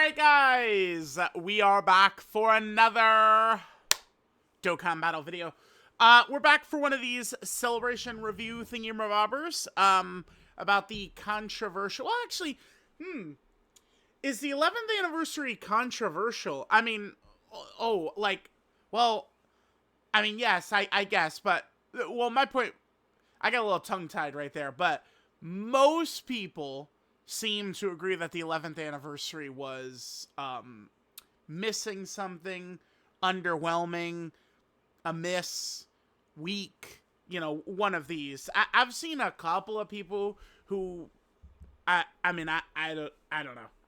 Alright guys, we are back for another Dokkan battle video. We're back for one of these celebration review thingy-mabobbers, about the controversial, well actually, is the 11th anniversary controversial? I mean, yes, I guess, but, well, my point, I got a little tongue-tied right there, but most people seem to agree that the 11th anniversary was missing something, underwhelming, a miss, weak, one of these. I've seen a couple of people who, I don't know.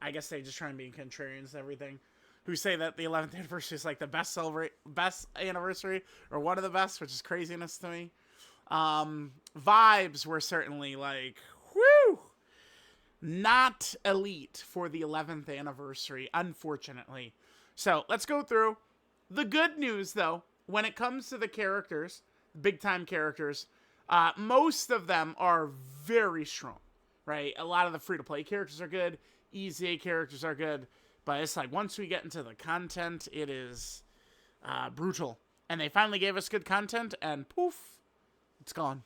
I guess they just try and be contrarians and everything, who say that the 11th anniversary is like the best anniversary, or one of the best, which is craziness to me. Vibes were certainly like, whew! Not elite for the 11th anniversary, unfortunately. So, let's go through. The good news, though, when it comes to the characters, big-time characters, most of them are very strong, right? A lot of the free-to-play characters are good, EZA characters are good, but it's like, once we get into the content, it is brutal. And they finally gave us good content, and poof, it's gone.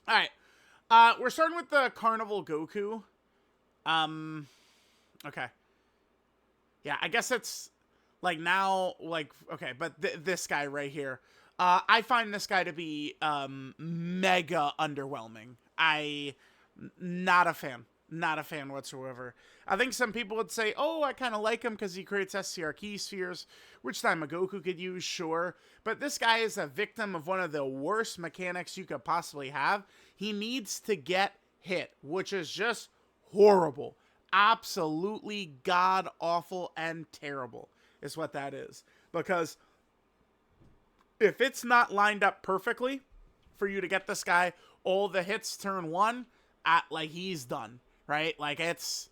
Alright. We're starting with the Carnival Goku. Okay. Yeah, I guess it's, like, now, like, okay, but this guy right here. I find this guy to be, mega underwhelming. Not a fan. Not a fan whatsoever. I think some people would say, oh, I kind of like him because he creates SCR key spheres, which Daima Goku could use, sure. But this guy is a victim of one of the worst mechanics you could possibly have. He needs to get hit, which is just horrible. Absolutely god-awful and terrible is what that is. Because if it's not lined up perfectly for you to get this guy all the hits turn one, like, he's done. Right? Like, it's,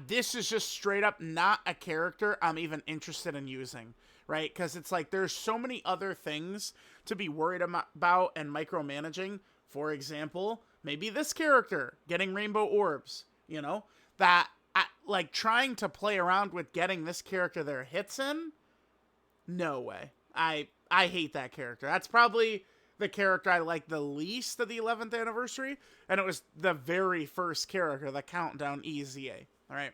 this is just straight up not a character I'm even interested in using. Right? Because it's like, there's so many other things to be worried about and micromanaging. For example, maybe this character getting rainbow orbs, that, like, trying to play around with getting this character their hits in? No way. I hate that character. That's probably the character I like the least of the 11th anniversary, and it was the very first character, the Countdown EZA. Alright.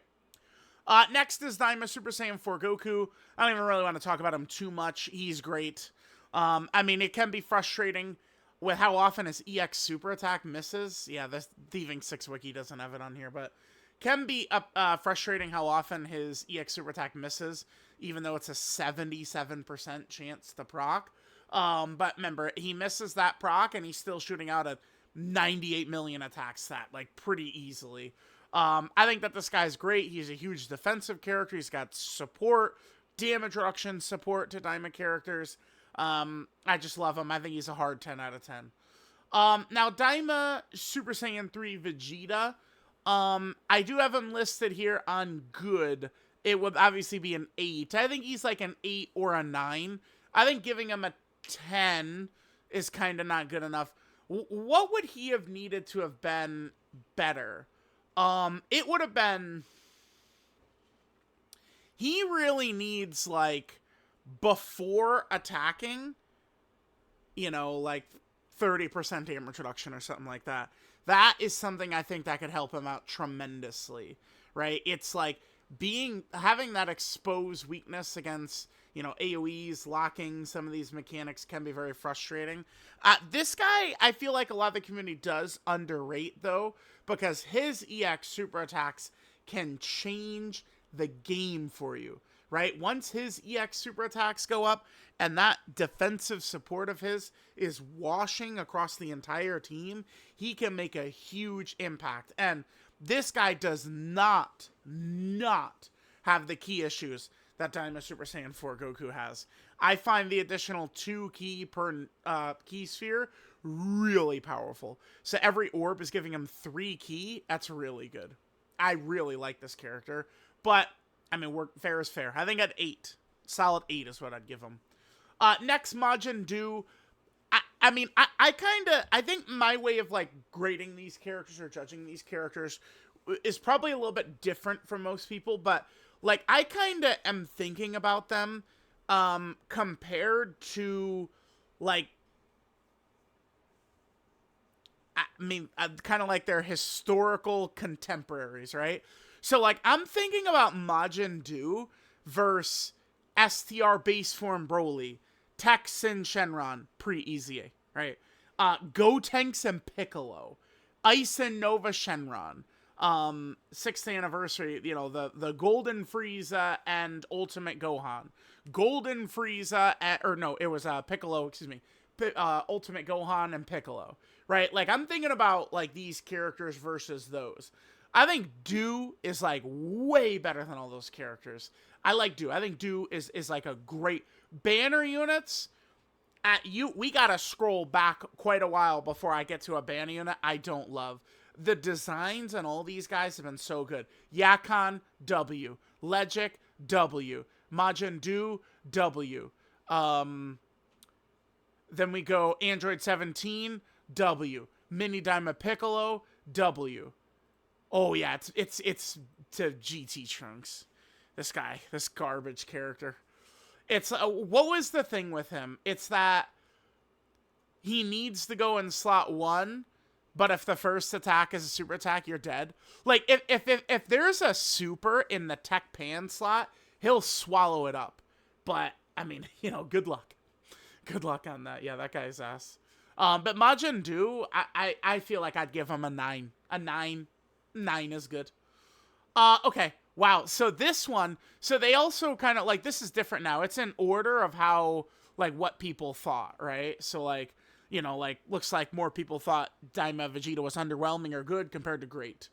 Next is Daima Super Saiyan 4 Goku. I don't even really want to talk about him too much. He's great. I mean, it can be frustrating with how often his EX super attack misses. Yeah, the Thieving 6 wiki doesn't have it on here, but can be frustrating how often his EX super attack misses, even though it's a 77% chance to proc. But remember, he misses that proc, and he's still shooting out a 98 million attack stat, like, pretty easily. I think that this guy's great. He's a huge defensive character. He's got support, damage reduction support to Daima characters. I just love him. I think he's a hard 10 out of 10. Now, Daima Super Saiyan 3 Vegeta. I do have him listed here on good. It would obviously be an 8. I think he's like an 8 or a 9. I think giving him a 10 is kind of not good enough. What would he have needed to have been better? It would have been, he really needs, like, before attacking, like 30% damage reduction or something like that. That is something I think that could help him out tremendously, right? It's like having that exposed weakness against, AoEs, locking, some of these mechanics can be very frustrating. This guy, I feel like a lot of the community does underrate, though, because his EX super attacks can change the game for you, right? Once his EX super attacks go up, and that defensive support of his is washing across the entire team, he can make a huge impact. And this guy does not have the key issues that Daima Super Saiyan 4 Goku has. I find the additional 2 key per key sphere really powerful. So every orb is giving him 3 key. That's really good. I really like this character. But, I mean, fair is fair. I think at 8. Solid 8 is what I'd give him. Next, Majin Do. I think my way of, like, grading these characters or judging these characters is probably a little bit different from most people, but like I kind of am thinking about them compared to like I mean kind of like their historical contemporaries, right? So like I'm thinking about Majin Buu versus STR base form Broly, Texan Shenron pre-EZA, right? Gotenks and Piccolo, Ice and Nova Shenron, 6th anniversary, you know, the Golden Frieza and Ultimate Gohan, Golden Frieza, or no, it was Piccolo, excuse me, Ultimate Gohan and Piccolo, right? Like I'm thinking about like these characters versus those. I think Buu is like way better than all those characters. I like Buu. I think Buu is like a great banner units. We gotta scroll back quite a while before I get to a banner unit I don't love. The designs on all these guys have been so good. Yakon, W. Ledgic, W. Majin Buu, W. Then we go Android 17, W. Mini Daima Piccolo, W. Oh yeah, it's to GT Trunks. This guy, this garbage character. It's what was the thing with him? It's that he needs to go in slot 1, but if the first attack is a super attack, you're dead. Like if there's a super in the Tech Pan slot, he'll swallow it up. But I mean, you know, good luck. Good luck on that. Yeah, that guy's ass. But Majin Buu, I feel like I'd give him a 9. A 9. 9 is good. Okay. Wow. So this one, so they also kind of like, this is different now. It's in order of how, like, what people thought, right? So, like, you know, like, looks like more people thought Daima Vegeta was underwhelming or good compared to great.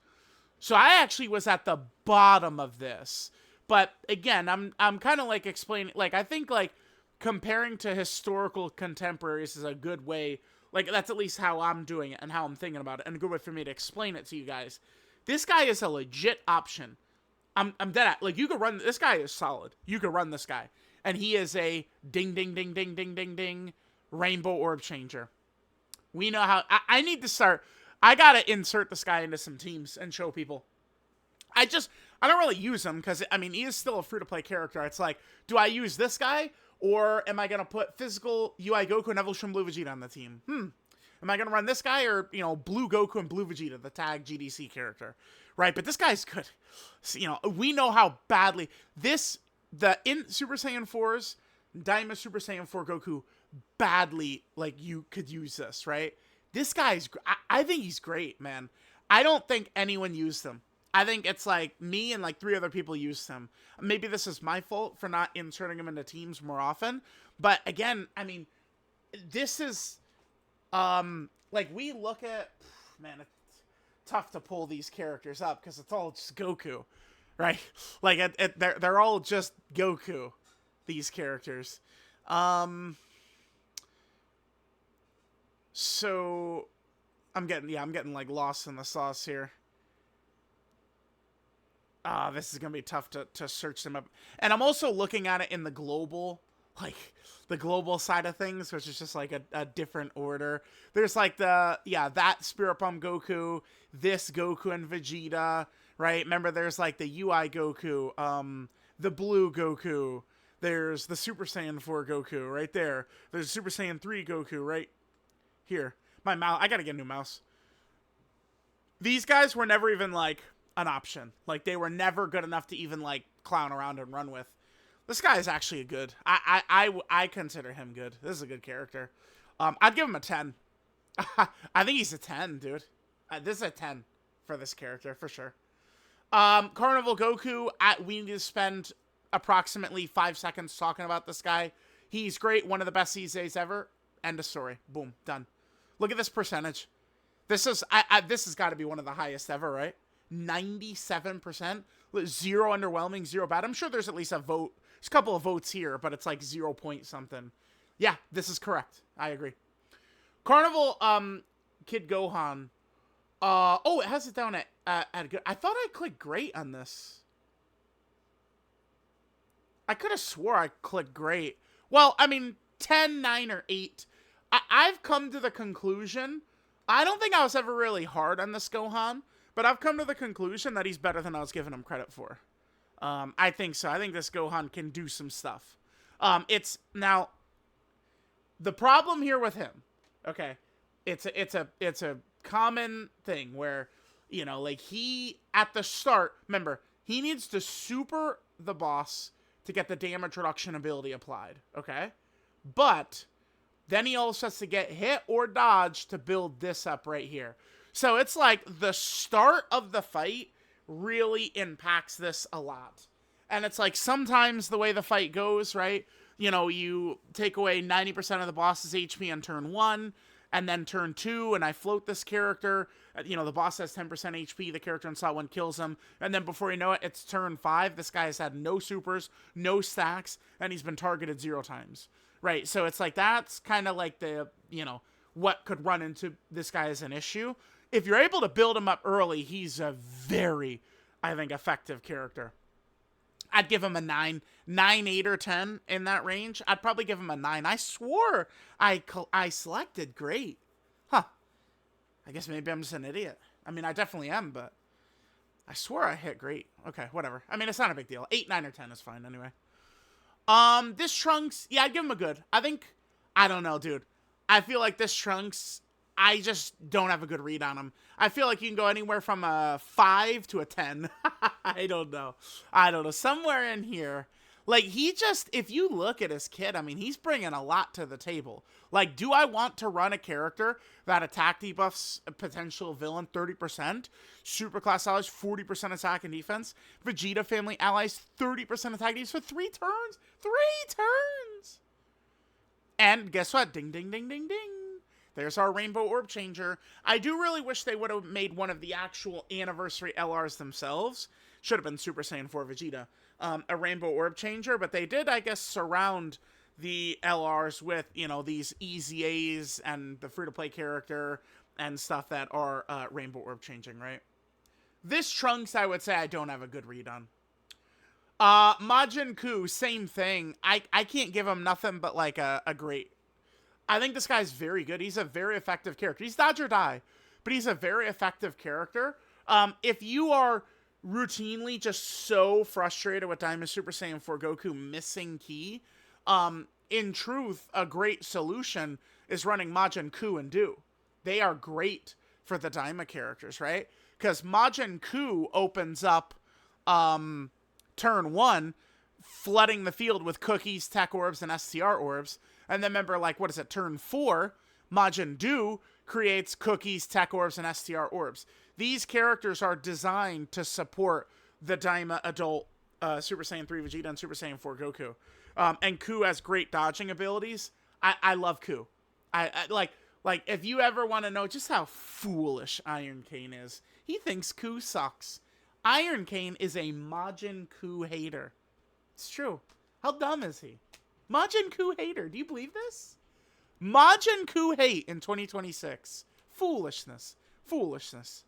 So I actually was at the bottom of this. But again, I'm kind of like explaining, like, I think like comparing to historical contemporaries is a good way. Like, that's at least how I'm doing it and how I'm thinking about it, and a good way for me to explain it to you guys. This guy is a legit option. I'm dead at, like, you could run, this guy is solid. You could run this guy. And he is a ding, ding, ding, ding, ding, ding, ding, rainbow orb changer. We know how, I need to start, I gotta insert this guy into some teams and show people. I don't really use him, because, I mean, he is still a free-to-play character. It's like, do I use this guy, or am I gonna put physical UI Goku and Evolution Blue Vegeta on the team? Am I going to run this guy or, you know, Blue Goku and Blue Vegeta, the tag GDC character? Right, but this guy's good. So, you know, we know how badly in Super Saiyan 4's, Daima Super Saiyan 4 Goku, badly, like, you could use this, right? This guy's, I think he's great, man. I don't think anyone used him. I think it's like me and like 3 other people used him. Maybe this is my fault for not inserting him into teams more often. But again, I mean, this is... like we look at, man, it's tough to pull these characters up because it's all just Goku, right? Like they're all just Goku, these characters. So I'm getting like lost in the sauce here. This is gonna be tough to search them up, and I'm also looking at it in the global. Like, the global side of things, which is just, like, a different order. There's, like, that Spirit Bomb Goku, this Goku and Vegeta, right? Remember, there's, like, the UI Goku, the Blue Goku. There's the Super Saiyan 4 Goku right there. There's Super Saiyan 3 Goku right here. My mouse, I gotta get a new mouse. These guys were never even, like, an option. Like, they were never good enough to even, like, clown around and run with. This guy is actually good. I consider him good. This is a good character. I'd give him a 10. I think he's a 10, dude. This is a 10 for this character, for sure. Carnival Goku, we need to spend approximately 5 seconds talking about this guy. He's great. One of the best EZAs ever. End of story. Boom. Done. Look at this percentage. This is this has got to be one of the highest ever, right? 97%. 0 underwhelming, 0 bad. I'm sure there's at least a vote. There's a couple of votes here, but it's like 0 point something. Yeah, this is correct. I agree. Carnival Kid Gohan. Oh, it has it down at good. I thought I clicked great on this. I could have swore I clicked great. Well, I mean, 10, 9, or 8. I've come to the conclusion. I don't think I was ever really hard on this Gohan, but I've come to the conclusion that he's better than I was giving him credit for. I think so. I think this Gohan can do some stuff. It's now the problem here with him. Okay, it's a common thing where, you know, like he at the start. Remember, he needs to super the boss to get the damage reduction ability applied. Okay, but then he also has to get hit or dodge to build this up right here. So it's like the start of the fight really impacts this a lot. And it's like sometimes the way the fight goes, right? You know, you take away 90% of the boss's HP on turn 1, and then turn 2, and I float this character. You know, the boss has 10% HP, the character in slot 1 kills him, and then before you know it, it's turn 5. This guy has had no supers, no stacks, and he's been targeted 0 times. Right, so it's like that's kind of like the, you know, what could run into this guy as an issue. If you're able to build him up early, he's a very, I think, effective character. I'd give him a 9, 8, or 10 in that range. I'd probably give him a 9. I swore I selected great. Huh. I guess maybe I'm just an idiot. I mean, I definitely am, but I swore I hit great. Okay, whatever. I mean, it's not a big deal. 8, 9, or 10 is fine anyway. This Trunks, yeah, I'd give him a good. I don't know, dude. I feel like this Trunks, I just don't have a good read on him. I feel like you can go anywhere from a 5 to a 10. I don't know. Somewhere in here. Like, he just, if you look at his kit, I mean, he's bringing a lot to the table. Like, do I want to run a character that attack debuffs a potential villain 30%? Superclass allies, 40% attack and defense. Vegeta family allies, 30% attack defense for 3 turns. 3 turns! And guess what? Ding, ding, ding, ding, ding. There's our Rainbow Orb Changer. I do really wish they would have made one of the actual anniversary LRs themselves. Should have been Super Saiyan 4 Vegeta. A Rainbow Orb Changer, but they did, I guess, surround the LRs with, you know, these EZAs and the free-to-play character and stuff that are Rainbow Orb Changing, right? This Trunks, I would say I don't have a good read on. Majin Ku, same thing. I can't give him nothing but, like, a great... I think this guy's very good. He's a very effective character. He's dodge or die, but he's a very effective character. If you are routinely just so frustrated with Daima Super Saiyan 4 Goku missing ki, in truth, a great solution is running Majin Ku and Do. They are great for the Daima characters, right? Because Majin Ku opens up turn 1, flooding the field with cookies, tech orbs, and STR orbs. And then remember, like, what is it, turn 4, Majin Do creates cookies, tech orbs, and STR orbs. These characters are designed to support the Daima adult Super Saiyan 3 Vegeta and Super Saiyan 4 Goku. And Ku has great dodging abilities. I love Ku. I like, if you ever want to know just how foolish Iron Cane is, he thinks Ku sucks. Iron Cane is a Majin Ku hater. It's true. How dumb is he? Majin Ku hater. Do you believe this? Majin Ku hate in 2026. Foolishness. Foolishness.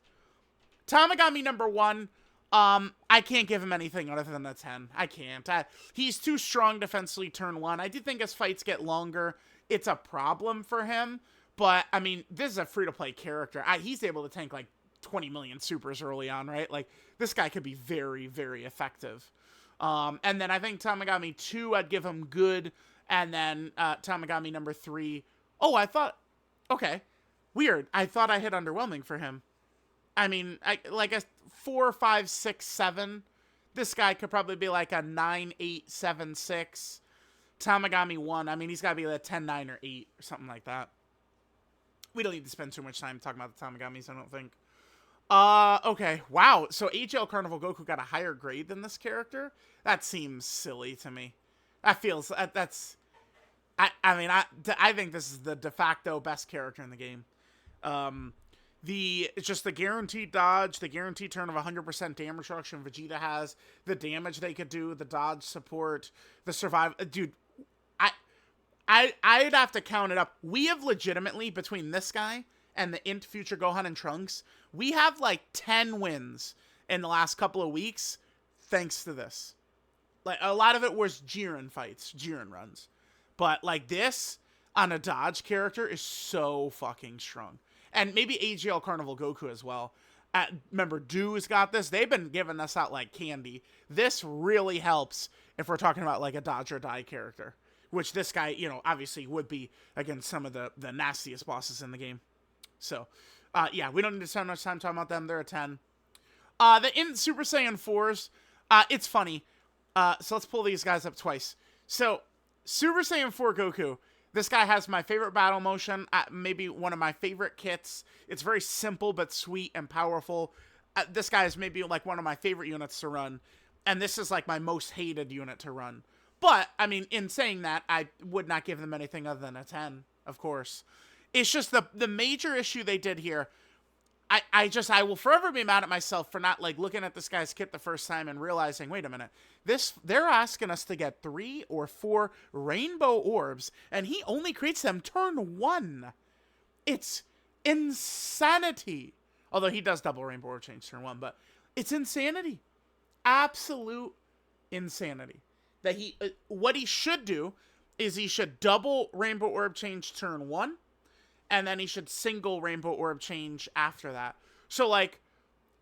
Tamagami number 1. I can't give him anything other than a 10. I can't. He's too strong defensively turn 1. I do think as fights get longer, it's a problem for him. But, I mean, this is a free-to-play character. He's able to tank, like, 20 million supers early on, right? Like, this guy could be very, very effective. And then I think Tamagami 2, I'd give him good. And then Tamagami number 3. Oh, I thought... Okay. Weird. I thought I hit underwhelming for him. I mean, like a 4, 5, 6, 7. This guy could probably be like a 9, 8, 7, 6. Tamagami 1, I mean, he's got to be like a 10, 9, or 8 or something like that. We don't need to spend too much time talking about the Tamagamis, I don't think. Okay. Wow. So AGL Carnival Goku got a higher grade than this character? That seems silly to me. That feels... That's... I think this is the de facto best character in the game. It's just the guaranteed dodge, the guaranteed turn of 100% damage reduction Vegeta has, the damage they could do, the dodge support, the survival... Dude, I'd have to count it up. We have legitimately, between this guy and the Int Future Gohan and Trunks, we have like 10 wins in the last couple of weeks thanks to this. Like, a lot of it was Jiren fights, Jiren runs. But like this on a dodge character is so fucking strong. And maybe AGL Carnival Goku as well. Remember, Dew's got this. They've been giving us out like candy. This really helps if we're talking about like a dodge or die character, which this guy, you know, obviously would be against some of the nastiest bosses in the game. So, yeah, we don't need to spend much time talking about them. They're a 10. In Super Saiyan 4s, it's funny. So let's pull these guys up twice. So, Super Saiyan 4 Goku. This guy has my favorite battle motion, maybe one of my favorite kits. It's very simple but sweet and powerful. This guy is maybe like one of my favorite units to run. And this is like my most hated unit to run. But, I mean, in saying that, I would not give them anything other than a 10, of course. It's just the major issue they did here. I will forever be mad at myself for not, like, looking at this guy's kit the first time and realizing, wait a minute, they're asking us to get 3 or 4 rainbow orbs, and he only creates them turn 1. It's insanity. Although he does double rainbow orb change turn 1, but it's insanity. Absolute insanity. That what he should do is he should double rainbow orb change turn 1, and then he should single rainbow orb change after that. So, like,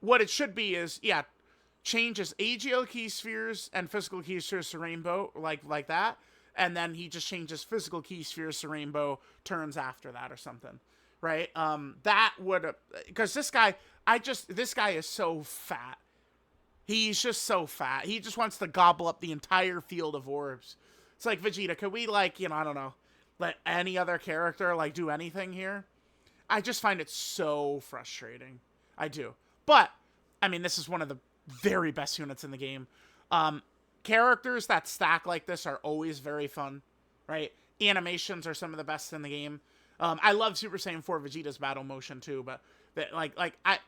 what it should be is, yeah, changes AGL key spheres and physical key spheres to rainbow, like that. And then he just changes physical key spheres to rainbow turns after that or something. Right? That would, because this guy is so fat. He's just so fat. He just wants to gobble up the entire field of orbs. It's like, Vegeta, could we, like, you know, I don't know, let any other character, like, do anything here? I just find it so frustrating. I do. But, I mean, this is one of the very best units in the game. Characters that stack like this are always very fun, right? Animations are some of the best in the game. I love Super Saiyan 4 Vegeta's battle motion, too, but,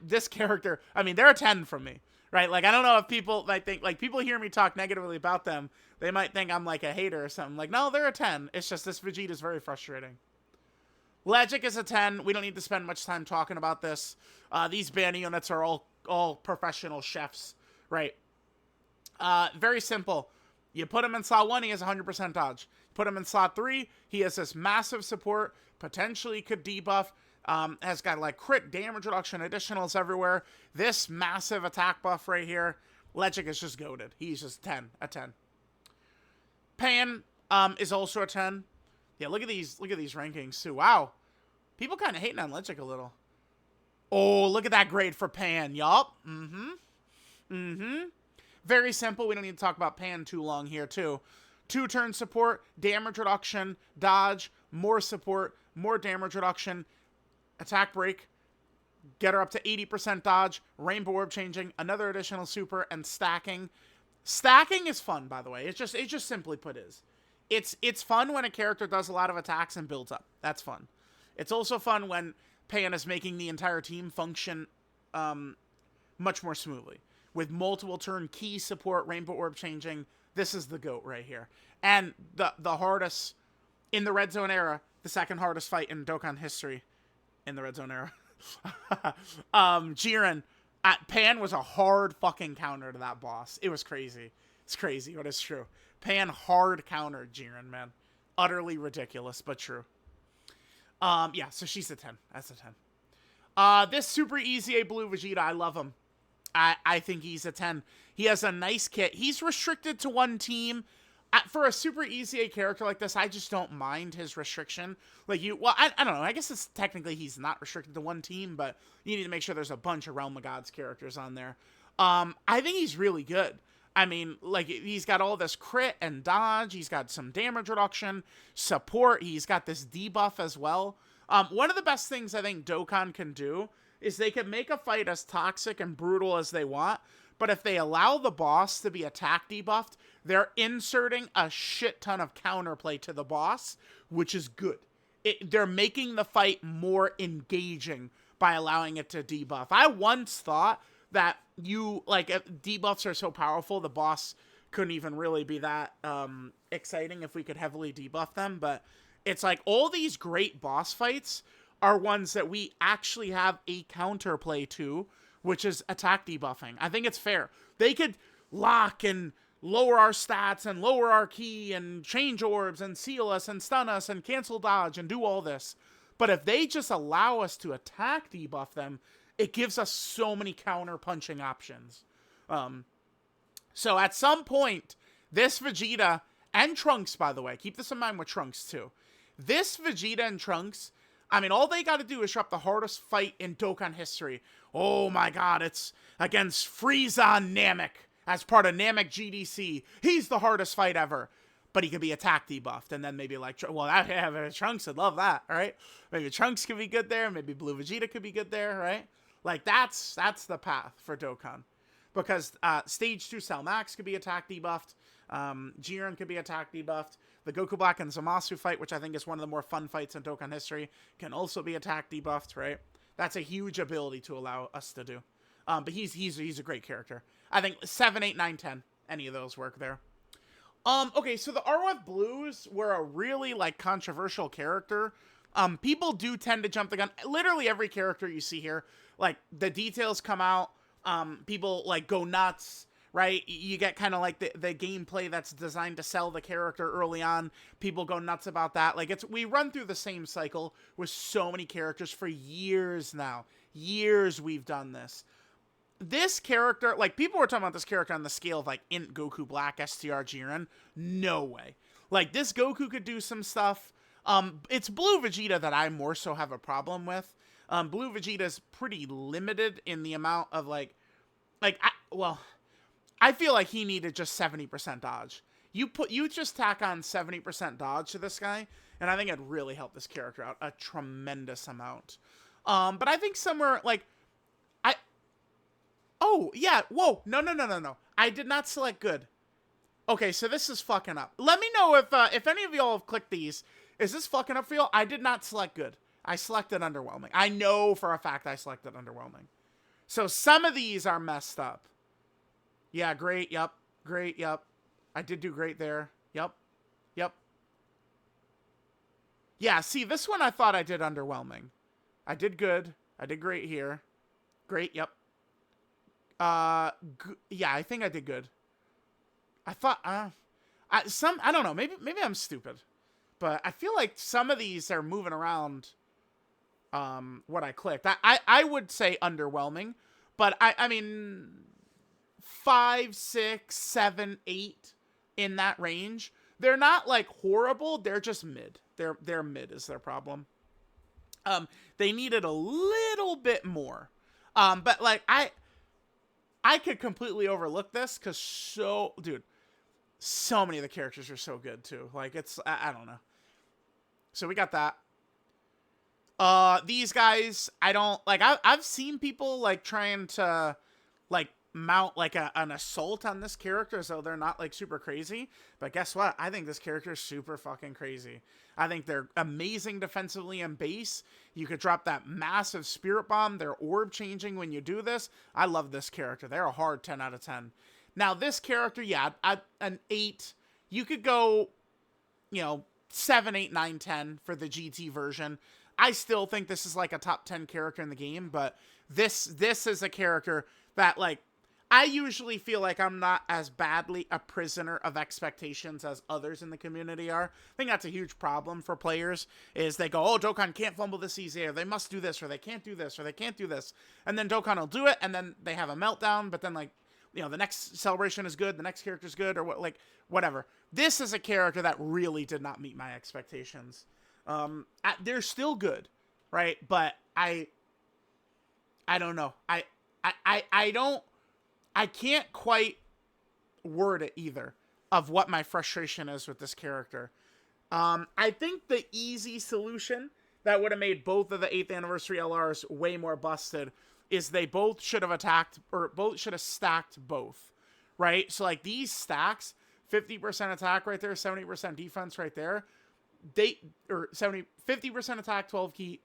this character, I mean, they're a 10 from me. Right, like, I don't know if people might think, like, people hear me talk negatively about them, they might think I'm, like, a hater or something. Like, no, they're a 10. It's just this Vegeta is very frustrating. Ledgic is a 10. We don't need to spend much time talking about this. These band units are all professional chefs, right? Very simple. You put him in slot 1, he has 100% dodge. Put him in slot 3, he has this massive support, potentially could debuff. Has got like crit damage reduction, additionals everywhere. This massive attack buff right here. Ledgic is just goated. He's just a 10. Pan is also a 10. Yeah, look at these rankings too. Wow. People kind of hating on Ledgic a little. Oh, look at that grade for Pan. Yup. Very simple. We don't need to talk about Pan too long here too. 2-turn support, damage reduction, dodge, more support, more damage reduction, attack break, get her up to 80% dodge, rainbow orb changing, another additional super, and stacking. Stacking is fun, by the way. It's just simply put is. It's fun when a character does a lot of attacks and builds up. That's fun. It's also fun when Pan is making the entire team function much more smoothly. With multiple turn key support, rainbow orb changing, this is the GOAT right here. And the hardest, in the Red Zone era, the second hardest fight in Dokkan history, in the Red Zone era. Jiren, Pan was a hard fucking counter to that boss. It was crazy. It's crazy, but it's true. Pan hard countered Jiren, man. Utterly ridiculous, but true. Yeah, so she's a 10. That's a 10. This Super Easy A Blue Vegeta, I love him. I think he's a 10. He has a nice kit. He's restricted to one team. For a Super Easy A character like this, I just don't mind his restriction. Like, I don't know. I guess it's technically he's not restricted to one team, but you need to make sure there's a bunch of Realm of Gods characters on there. I think he's really good. I mean, like, he's got all this crit and dodge. He's got some damage reduction, support. He's got this debuff as well. One of the best things I think Dokkan can do is they can make a fight as toxic and brutal as they want, but if they allow the boss to be attack debuffed, they're inserting a shit ton of counterplay to the boss, which is good. They're making the fight more engaging by allowing it to debuff. I once thought that debuffs are so powerful, the boss couldn't even really be that exciting if we could heavily debuff them, but it's like all these great boss fights are ones that we actually have a counterplay to, which is attack debuffing. I think it's fair. They could lock and lower our stats and lower our key and change orbs and seal us and stun us and cancel dodge and do all this. But if they just allow us to attack debuff them it gives us so many counter punching options. So at some point, this Vegeta and Trunks, by the way, keep this in mind with Trunks too. This Vegeta and Trunks, I mean, all they got to do is drop the hardest fight in Dokkan history. Oh my god, it's against Frieza Namek as part of Namek GDC. He's the hardest fight ever. But he could be attack debuffed, and then maybe like, well, Trunks would love that, right? Maybe Trunks could be good there, maybe Blue Vegeta could be good there, right? Like, that's the path for Dokkan. Because Stage 2 Cell Max could be attack debuffed, Jiren could be attack debuffed, the Goku Black and Zamasu fight, which I think is one of the more fun fights in Dokkan history, can also be attack debuffed, right? That's a huge ability to allow us to do. But he's a great character. I think 7, 8, 9, 10, any of those work there. Okay, so the ROF Blues were a really, like, controversial character. People do tend to jump the gun. Literally every character you see here, like, the details come out, people, like, go nuts, right? You get kind of, like, the gameplay that's designed to sell the character early on. People go nuts about that. Like, we run through the same cycle with so many characters for years now. Years we've done this. This character, like, people were talking about this character on the scale of, like, Int Goku Black, STR Jiren. No way. Like, this Goku could do some stuff. It's Blue Vegeta that I more so have a problem with. Blue Vegeta's pretty limited in the amount of, I feel like he needed just 70% dodge. You just tack on 70% dodge to this guy, and I think it'd really help this character out a tremendous amount. But I think somewhere, like, oh, yeah, whoa, no. I did not select good. Okay, so this is fucking up. Let me know if any of y'all have clicked these. Is this fucking up for y'all? I did not select good. I selected underwhelming. I know for a fact I selected underwhelming. So some of these are messed up. Yeah, great, yep. Great, yep. I did do great there. Yep. Yeah, see, this one I thought I did underwhelming. I did good. I did great here. Great, yep. Yeah, I think I did good. I thought, I don't know, maybe I'm stupid, but I feel like some of these are moving around, what I clicked. I would say underwhelming, but I mean, 5, 6, 7, 8 in that range. They're not, like, horrible, they're just mid. They're mid is their problem. They needed a little bit more. But, like, I could completely overlook this because so many of the characters are so good too. Like, it's, I don't know. So we got that. These guys, I don't, like, I've seen people, like, trying to, like, mount, like, an assault on this character so they're not, like, super crazy. But guess what? I think this character is super fucking crazy. I think they're amazing defensively and base. You could drop that massive Spirit Bomb. They're orb changing when you do this. I love this character. They're a hard 10 out of 10. Now, this character, yeah, an 8. You could go, 7, 8, 9, 10 for the GT version. I still think this is, like, a top 10 character in the game, but this is a character that, like, I usually feel like I'm not as badly a prisoner of expectations as others in the community are. I think that's a huge problem for players, is they go, oh, Dokkan can't fumble this easy, or they must do this, or they can't do this, or they can't do this. And then Dokkan will do it, and then they have a meltdown, but then, like, the next celebration is good, the next character's good, or what, like, whatever. This is a character that really did not meet my expectations. They're still good, right? But I don't know. I can't quite word it either of what my frustration is with this character. I think the easy solution that would have made both of the 8th anniversary LRs way more busted is they both should have attacked, or both should have stacked both, right? So, like, these stacks, 50% attack right there, 70% defense right there, 50% attack, 12 key,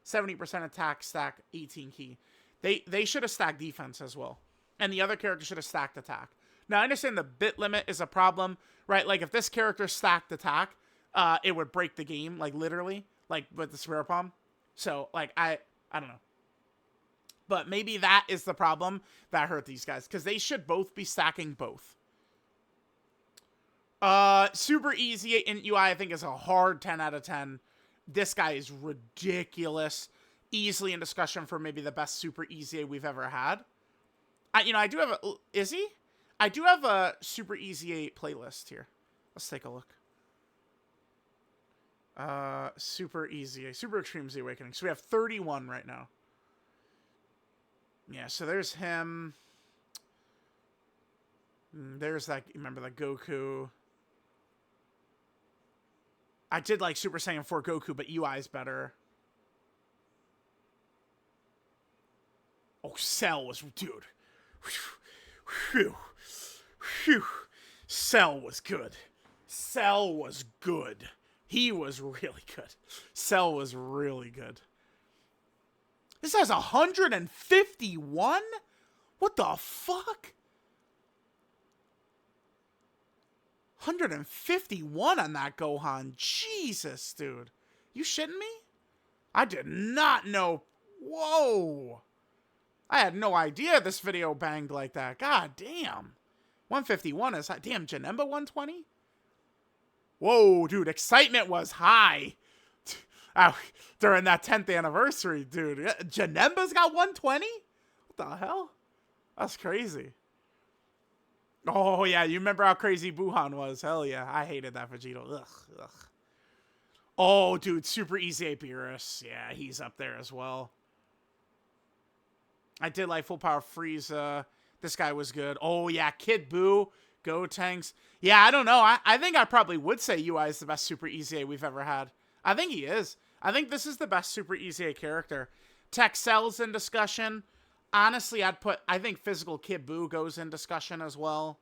70% attack, stack, 18 key. They should have stacked defense as well. And the other character should have stacked attack. Now, I understand the bit limit is a problem, right? Like, if this character stacked attack, it would break the game, like, literally, like, with the Spirit Bomb. So, like, I don't know. But maybe that is the problem that hurt these guys, because they should both be stacking both. Super easy in UI, I think, is a hard 10 out of 10. This guy is ridiculous. easily in discussion for maybe the best Super EZA we've ever had. I do have a... Is he? I do have a Super EZA playlist here. Let's take a look. Super EZA. Super Extreme Z Awakening. So we have 31 right now. Yeah, so there's him. There's that... Remember that Goku... I did like Super Saiyan 4 Goku, but UI is better. Oh, Cell was... Dude. Whew. Whew. Cell was good. Cell was good. He was really good. Cell was really good. This has 151? What the fuck? 151 on that Gohan. Jesus, dude. You shitting me? I did not know. Whoa. I had no idea this video banged like that. God damn. 151 is high. Damn, Janemba 120? Whoa, dude. Excitement was high. During that 10th anniversary, dude. Janemba's got 120? What the hell? That's crazy. Oh, yeah. You remember how crazy Buhan was? Hell yeah. I hated that Vegeta. Ugh. Oh, dude. Super Easy Beerus. Yeah, he's up there as well. I did like Full Power Frieza. This guy was good. Oh, yeah. Kid Buu. Gotenks. Yeah, I don't know. I think I probably would say UI is the best Super Easy we've ever had. I think he is. I think this is the best Super Easy character. Tech Cell's in discussion. Honestly, I think Physical Kid Buu goes in discussion as well.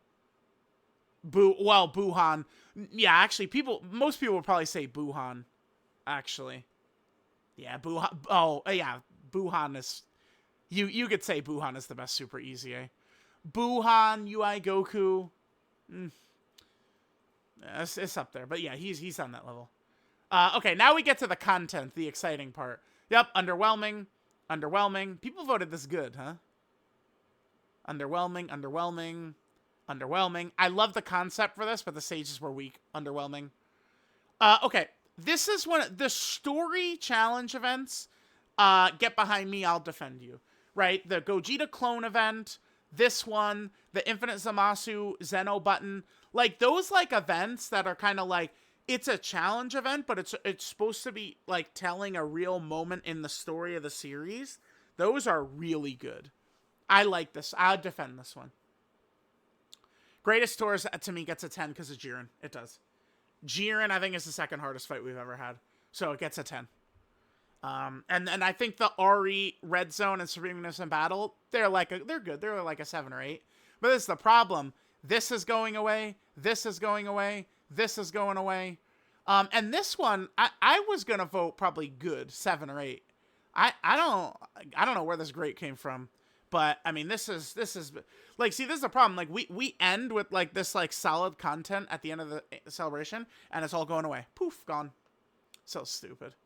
Buhan. Yeah, actually, most people would probably say Buhan. Actually. Yeah, Buhan. Oh, yeah, Buhan is... You could say Buhan is the best Super EZA. Buhan, UI Goku. It's up there. But yeah, he's on that level. Okay, now we get to the content, the exciting part. Yep, underwhelming. Underwhelming. People voted this good, huh? Underwhelming. I love the concept for this, but the stages were weak. Underwhelming. Okay, this is one of the story challenge events. Get behind me, I'll defend you. Right? The Gogeta clone event, this one, the Infinite Zamasu Zeno button. Like, those, like, events that are kind of like, it's a challenge event, but it's supposed to be, like, telling a real moment in the story of the series. Those are really good. I like this. I'll defend this one. Greatest Tours, to me, gets a 10 because of Jiren. It does. Jiren, I think, is the second hardest fight we've ever had. So it gets a 10. And I think the Ari, Red Zone, and Supremeness in Battle, they're good. They're like a 7 or 8. But this is the problem. This is going away. This is going away. This is going away. And this one, I was gonna vote probably good, 7 or 8. I don't know where this great came from, but I mean this is like, see, this is the problem. Like we end with like this like solid content at the end of the celebration, and it's all going away. Poof, gone. So stupid.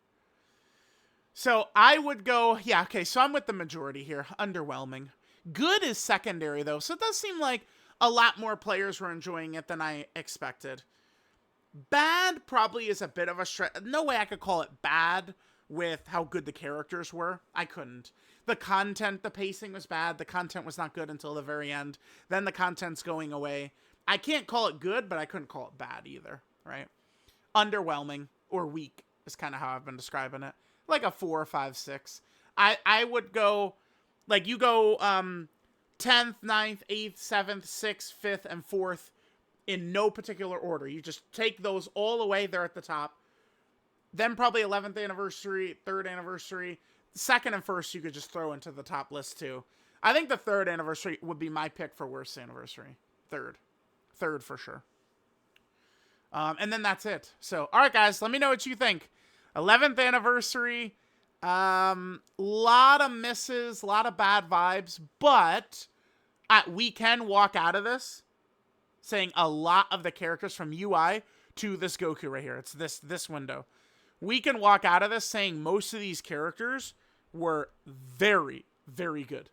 So I would go, yeah, okay, so I'm with the majority here. Underwhelming. Good is secondary, though, so it does seem like a lot more players were enjoying it than I expected. Bad probably is a bit of a stretch. No way I could call it bad with how good the characters were. I couldn't. The content, the pacing was bad. The content was not good until the very end. Then the content's going away. I can't call it good, but I couldn't call it bad either, right? Underwhelming or weak is kind of how I've been describing it. Like a 4, 5, 6. I would go, like, you go 10th, 9th, 8th, 7th, 6th, 5th, and 4th in no particular order. You just take those all away. They're at the top. Then probably 11th anniversary, 3rd anniversary. 2nd and 1st you could just throw into the top list too. I think the 3rd anniversary would be my pick for worst anniversary. 3rd. 3rd for sure. And then that's it. So, all right, guys, let me know what you think. 11th anniversary, lot of misses, a lot of bad vibes, but we can walk out of this saying a lot of the characters from UI to this Goku right here. It's this window. We can walk out of this saying most of these characters were very, very good.